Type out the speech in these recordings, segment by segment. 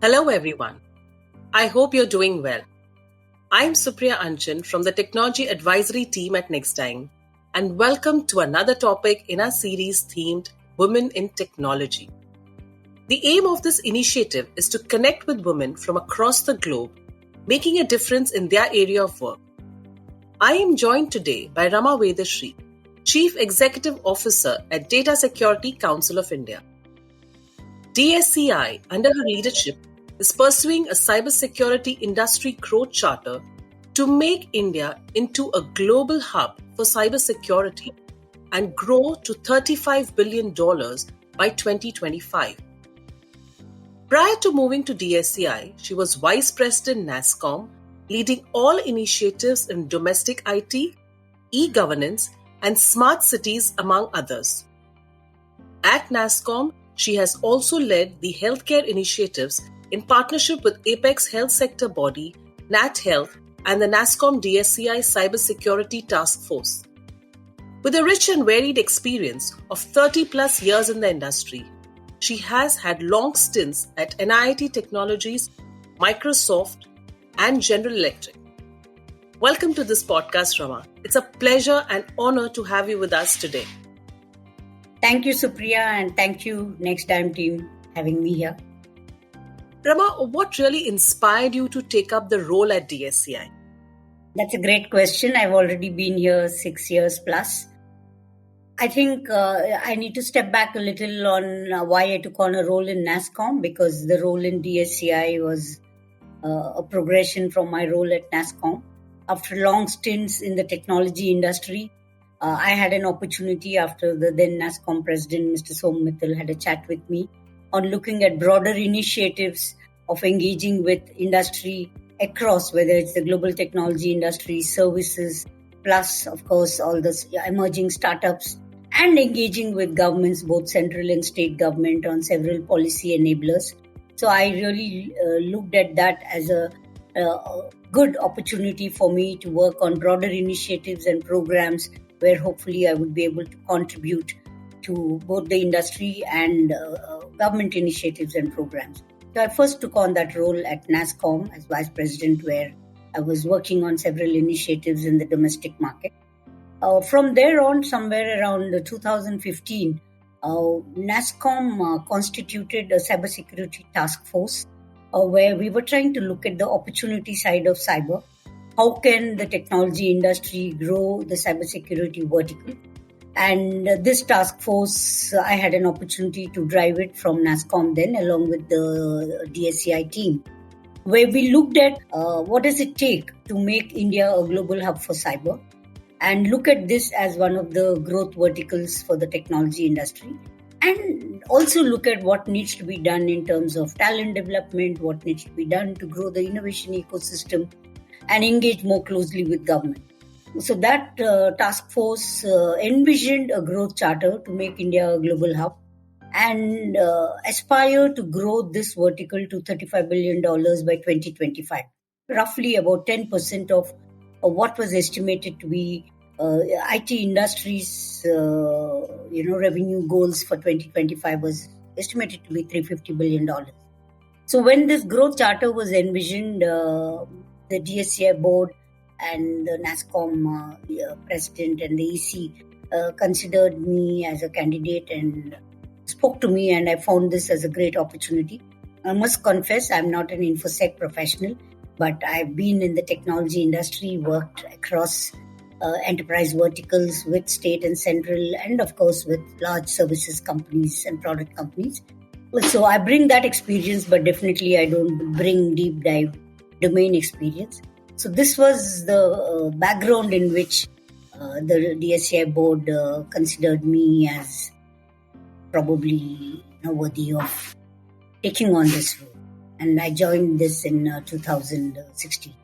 Hello everyone. I hope you're doing well. I'm Supriya Anchan from the Technology Advisory team at Nextime, and welcome to another topic in our series themed Women in Technology. The aim of this initiative is to connect with women from across the globe, making a difference in their area of work. I am joined today by Rama Vedashree, Chief Executive Officer at Data Security Council of India. DSCI, under her leadership, is pursuing a cybersecurity industry growth charter to make India into a global hub for cybersecurity and grow to $35 billion by 2025. Prior to moving to DSCI, she was Vice President NASSCOM, leading all initiatives in domestic IT, e-governance, and smart cities, among others. At NASSCOM, she has also led the healthcare initiatives in partnership with Apex Health Sector Body, Nat Health, and the NASSCOM DSCI Cybersecurity Task Force. With a rich and varied experience of 30 plus years in the industry, she has had long stints at NIIT Technologies, Microsoft, and General Electric. Welcome to this podcast, Rama. It's a pleasure and honor to have you with us today. Thank you, Supriya, and thank you, Nextime team, having me here. Rama, what really inspired you to take up the role at DSCI? That's a great question. I've already been here 6 years plus. I think I need to step back a little on why I took on a role in NASSCOM, because the role in DSCI was a progression from my role at NASSCOM. After long stints in the technology industry, I had an opportunity after the then NASSCOM president, Mr. Som Mittal, had a chat with me on looking at broader initiatives of engaging with industry across, whether it's the global technology industry, services, plus, of course, all the emerging startups, and engaging with governments, both central and state government, on several policy enablers. So I really looked at that as a good opportunity for me to work on broader initiatives and programs where hopefully I would be able to contribute to both the industry and government initiatives and programs. So I first took on that role at NASSCOM as Vice President, where I was working on several initiatives in the domestic market. From there on, somewhere around 2015, NASSCOM constituted a cybersecurity task force where we were trying to look at the opportunity side of cyber. How can the technology industry grow the cybersecurity vertical? And this task force, I had an opportunity to drive it from NASSCOM then, along with the DSCI team, where we looked at what does it take to make India a global hub for cyber, and look at this as one of the growth verticals for the technology industry, and also look at what needs to be done in terms of talent development, what needs to be done to grow the innovation ecosystem, and engage more closely with government. So that task force envisioned a growth charter to make India a global hub and aspire to grow this vertical to $35 billion by 2025. Roughly about 10% of what was estimated to be IT industry's revenue goals for 2025 was estimated to be $350 billion. So when this growth charter was envisioned, the DSCI board and the NASSCOM president and the EC considered me as a candidate and spoke to me, and I found this as a great opportunity. I must confess, I'm not an InfoSec professional, but I've been in the technology industry, worked across enterprise verticals with state and central, and of course with large services companies and product companies. So I bring that experience, but definitely I don't bring deep dive domain experience. So this was the background in which the DSCI board considered me as probably worthy of taking on this role. And I joined this in 2016.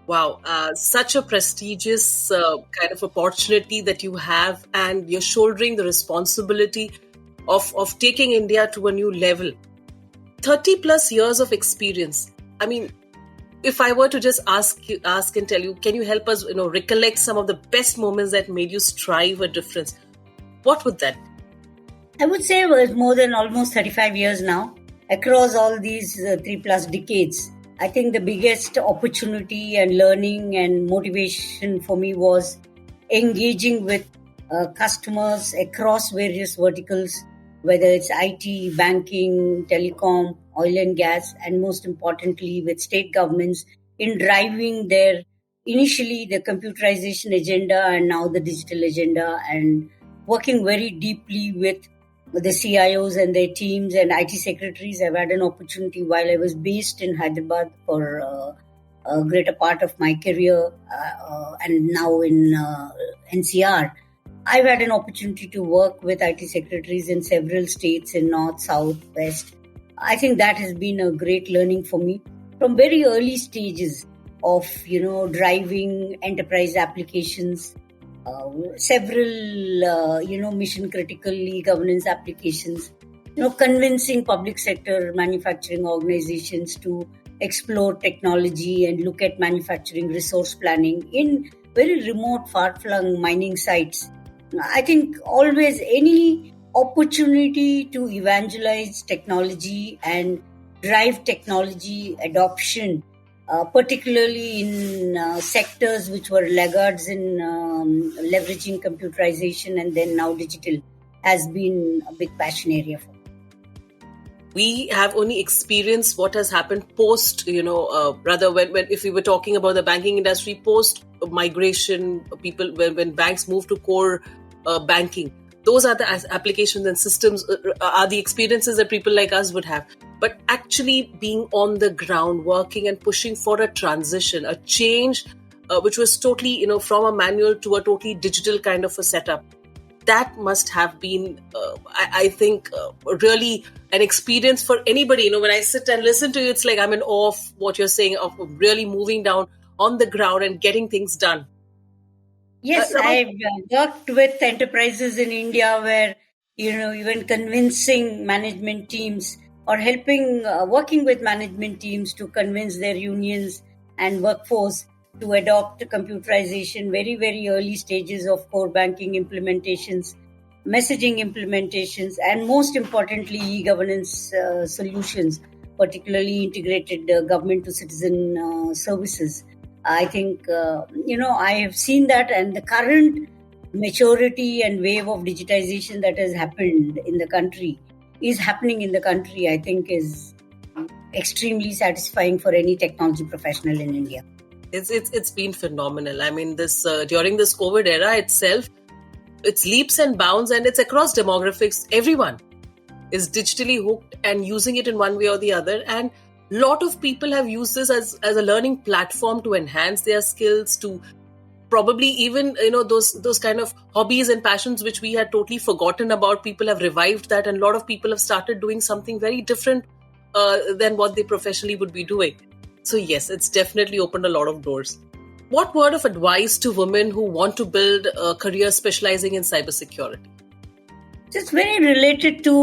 Wow, such a prestigious kind of opportunity that you have, and you're shouldering the responsibility of taking India to a new level. 30 plus years of experience. I mean, if I were to just ask and tell you, can you help us, recollect some of the best moments that made you strive a difference? What would that be? I would say it was more than almost 35 years now. across all these 3+ decades, I think the biggest opportunity and learning and motivation for me was engaging with customers across various verticals, whether it's IT, banking, telecom, oil and gas, and most importantly with state governments in driving their initially the computerization agenda and now the digital agenda, and working very deeply with the CIOs and their teams and IT secretaries. I've had an opportunity while I was based in Hyderabad for a greater part of my career and now in NCR. I've had an opportunity to work with IT secretaries in several states in North, South, West. I think that has been a great learning for me from very early stages of, driving enterprise applications, several, mission critical e-governance applications, convincing public sector manufacturing organizations to explore technology and look at manufacturing resource planning in very remote, far-flung mining sites. I think always any opportunity to evangelize technology and drive technology adoption, particularly in sectors which were laggards in leveraging computerization and then now digital, has been a big passion area for me. We have only experienced what has happened post, rather when if we were talking about the banking industry post migration, people when banks move to core banking, those are the applications and systems are the experiences that people like us would have. But actually being on the ground, working and pushing for a transition, a change, which was totally, from a manual to a totally digital kind of a setup, that must have been, I think, really an experience for anybody. When I sit and listen to you, it's like I'm in awe of what you're saying, of really moving down on the ground and getting things done. Yes, I've worked with enterprises in India where, even convincing management teams or helping, working with management teams to convince their unions and workforce to adopt computerization, very, very early stages of core banking implementations, messaging implementations, and most importantly, e-governance solutions, particularly integrated government to citizen services. I think, I have seen that, and the current maturity and wave of digitization that has happened in the country is happening in the country, I think is extremely satisfying for any technology professional in India. It's been phenomenal. I mean, this during this COVID era itself, it's leaps and bounds, and it's across demographics. Everyone is digitally hooked and using it in one way or the other. And a lot of people have used this as a learning platform to enhance their skills, to probably even, those kind of hobbies and passions which we had totally forgotten about. People have revived that, and a lot of people have started doing something very different than what they professionally would be doing. So yes, it's definitely opened a lot of doors. What word of advice to women who want to build a career specializing in cybersecurity? It's very related to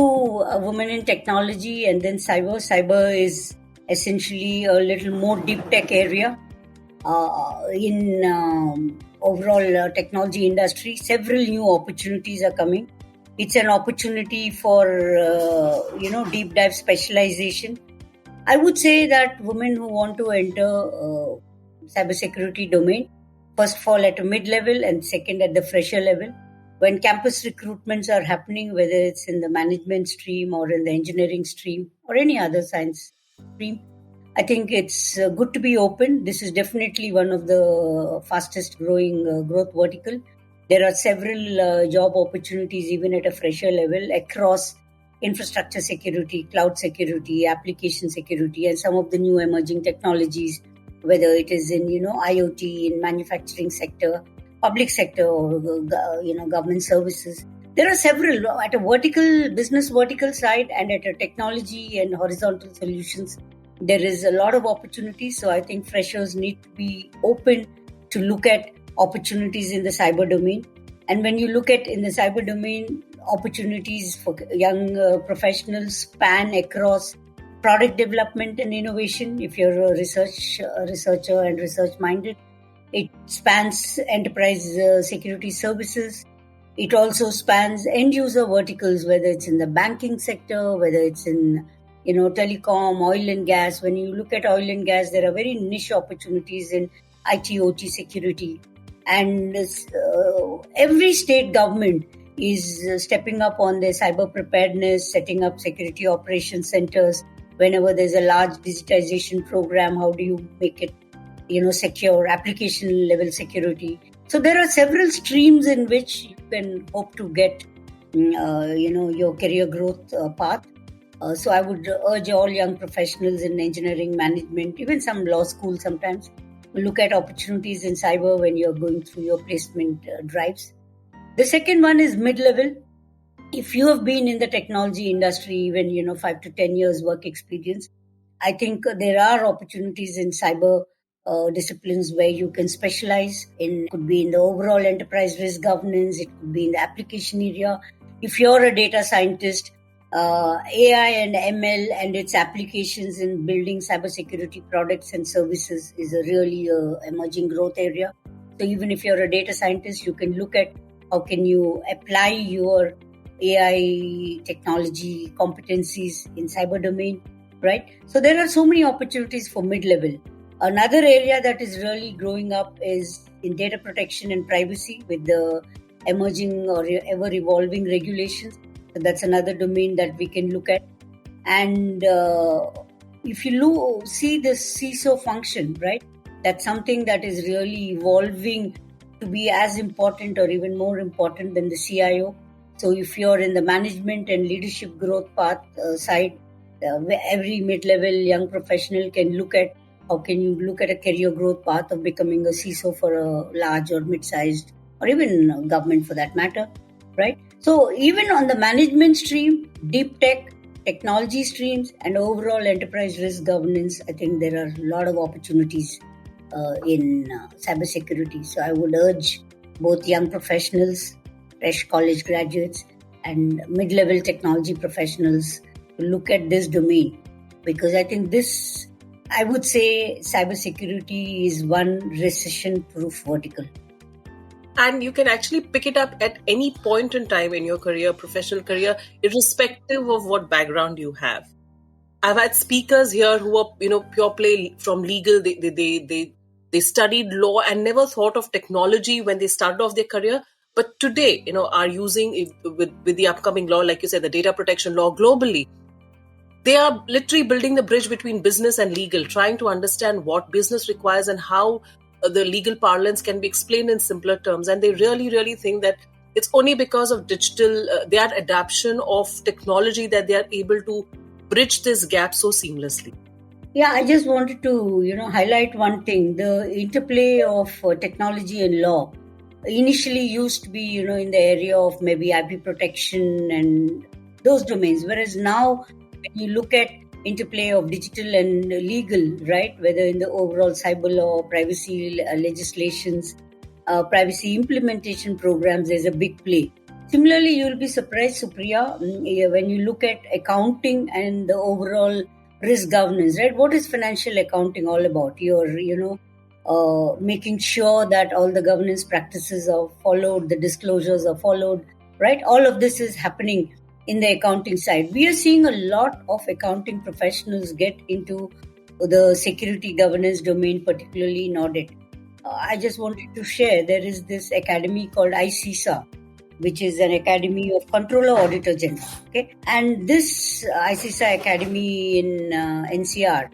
women in technology and then cyber. Cyber is essentially a little more deep tech area in overall technology industry. Several new opportunities are coming. It's an opportunity for deep dive specialization. I would say that women who want to enter cybersecurity domain, first of all at a mid-level and second at the fresher level. When campus recruitments are happening, whether it's in the management stream or in the engineering stream or any other science stream, I think it's good to be open. This is definitely one of the fastest growing growth vertical. There are several job opportunities even at a fresher level across infrastructure security, cloud security, application security, and some of the new emerging technologies, whether it is in, IoT, in manufacturing sector, public sector, or, government services. There are several at a business vertical side and at a technology and horizontal solutions. There is a lot of opportunities. So I think freshers need to be open to look at opportunities in the cyber domain. And when you look at in the cyber domain, opportunities for young professionals span across product development and innovation. If you're a researcher and research minded, it spans enterprise security services. It also spans end user verticals, whether it's in the banking sector, whether it's in telecom, oil and gas. When you look at oil and gas, there are very niche opportunities in IT, OT security. And every state government is stepping up on their cyber preparedness, setting up security operations centers. Whenever there's a large digitization program, how do you make it, secure, application level security? So there are several streams in which you can hope to get, your career growth path. So I would urge all young professionals in engineering, management, even some law school sometimes, look at opportunities in cyber when you're going through your placement drives. The second one is mid-level. If you have been in the technology industry, even 5 to 10 years work experience, I think there are opportunities in cyber disciplines where you can specialize in. It could be in the overall enterprise risk governance, it could be in the application area. If you're a data scientist, AI and ML and its applications in building cybersecurity products and services is a really emerging growth area. So even if you're a data scientist, you can look at how can you apply your AI technology competencies in cyber domain, right? So there are so many opportunities for mid-level. Another area that is really growing up is in data protection and privacy with the emerging or ever-evolving regulations. So that's another domain that we can look at. And if you see this CISO function, right, that's something that is really evolving to be as important or even more important than the CIO. So if you're in the management and leadership growth path side, every mid-level young professional can look at how can you look at a career growth path of becoming a CISO for a large or mid-sized or even government for that matter, right? So even on the management stream, deep tech, technology streams, and overall enterprise risk governance, I think there are a lot of opportunities in cybersecurity. So I would urge both young professionals, fresh college graduates, and mid-level technology professionals to look at this domain, because I think I would say cybersecurity is one recession-proof vertical. And you can actually pick it up at any point in time in your career, professional career, irrespective of what background you have. I've had speakers here who are, pure play from legal. They studied law and never thought of technology when they started off their career. But today, are using with the upcoming law, like you said, the data protection law globally. They are literally building the bridge between business and legal, trying to understand what business requires and how the legal parlance can be explained in simpler terms. And they really, really think that it's only because of digital, their adoption of technology that they are able to bridge this gap so seamlessly. Yeah, I just wanted to, highlight one thing. The interplay of technology and law initially used to be, in the area of maybe IP protection and those domains. Whereas now, when you look at interplay of digital and legal, right, whether in the overall cyber law, privacy legislations, privacy implementation programs, there's a big play. Similarly, you'll be surprised, Supriya, when you look at accounting and the overall risk governance, right? What is financial accounting all about? You're, making sure that all the governance practices are followed, the disclosures are followed, right? All of this is happening in the accounting side. We are seeing a lot of accounting professionals get into the security governance domain, particularly in audit. I just wanted to share, there is this academy called ICISA, which is an academy of Controller Auditor General. Okay, and this ICISA academy in NCR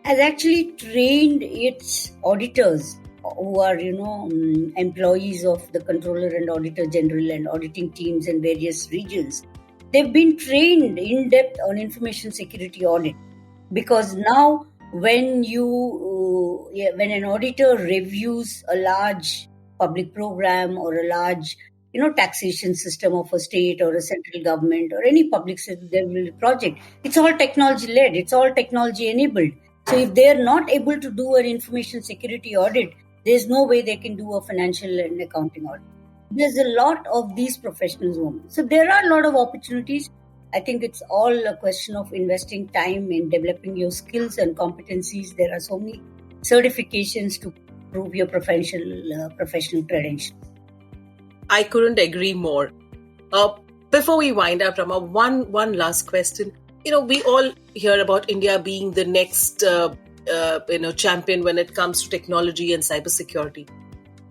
has actually trained its auditors who are, employees of the Controller and Auditor General and auditing teams in various regions. They've been trained in depth on information security audit, because now when an auditor reviews a large public program or a large, taxation system of a state or a central government or any public project, it's all technology led, it's all technology enabled. So if they are not able to do an information security audit, there's no way they can do a financial and accounting audit. There's a lot of these professionals. So there are a lot of opportunities. I think it's all a question of investing time in developing your skills and competencies. There are so many certifications to prove your professional credentials. I couldn't agree more. Before we wind up, Rama, one last question. we all hear about India being the next, champion when it comes to technology and cybersecurity.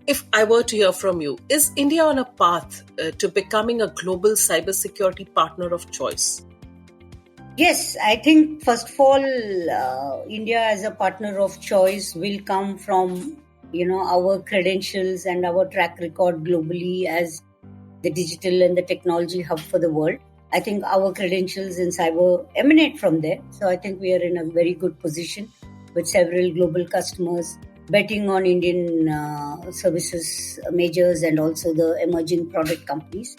If I were to hear from you, is India on a path to becoming a global cybersecurity partner of choice? Yes, I think first of all, India as a partner of choice will come from our credentials and our track record globally as the digital and the technology hub for the world. I think our credentials in cyber emanate from there. So I think we are in a very good position with several global customers betting on Indian services majors and also the emerging product companies.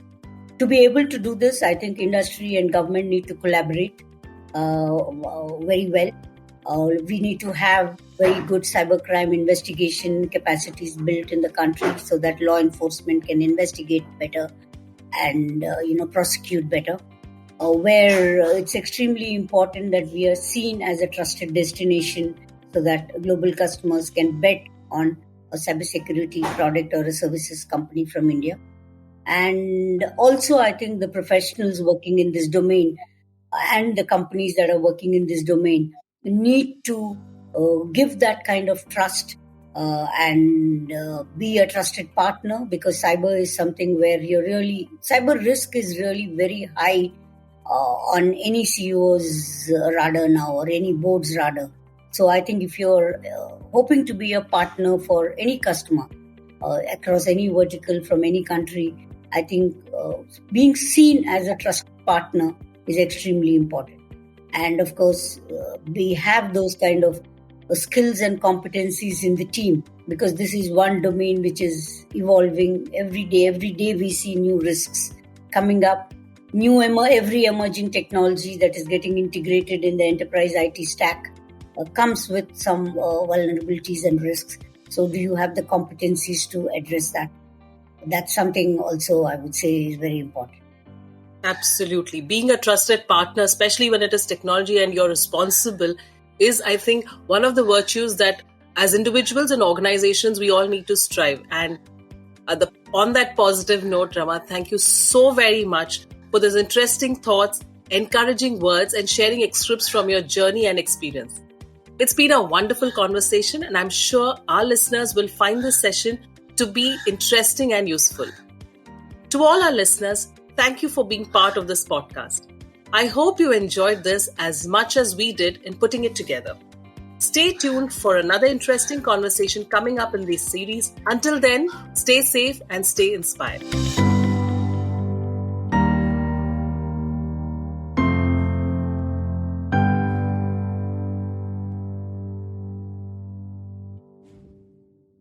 To be able to do this, I think industry and government need to collaborate very well. We need to have very good cybercrime investigation capacities built in the country so that law enforcement can investigate better and prosecute better. Where it's extremely important that we are seen as a trusted destination so that global customers can bet on a cybersecurity product or a services company from India. And also, I think the professionals working in this domain and the companies that are working in this domain need to give that kind of trust and be a trusted partner, because cyber is something where cyber risk is really very high on any CEO's radar now or any board's radar. So I think if you're hoping to be a partner for any customer across any vertical from any country, I think being seen as a trusted partner is extremely important. And of course, we have those kind of skills and competencies in the team, because this is one domain which is evolving every day. Every day we see new risks coming up, every emerging technology that is getting integrated in the enterprise IT stack comes with some vulnerabilities and risks. So do you have the competencies to address that? That's something also I would say is very important. Absolutely. Being a trusted partner, especially when it is technology and you're responsible, is, I think, one of the virtues that as individuals and organizations, we all need to strive. And on that positive note, Rama, thank you so very much for those interesting thoughts, encouraging words, and sharing excerpts from your journey and experience. It's been a wonderful conversation, and I'm sure our listeners will find this session to be interesting and useful. To all our listeners, thank you for being part of this podcast. I hope you enjoyed this as much as we did in putting it together. Stay tuned for another interesting conversation coming up in this series. Until then, stay safe and stay inspired.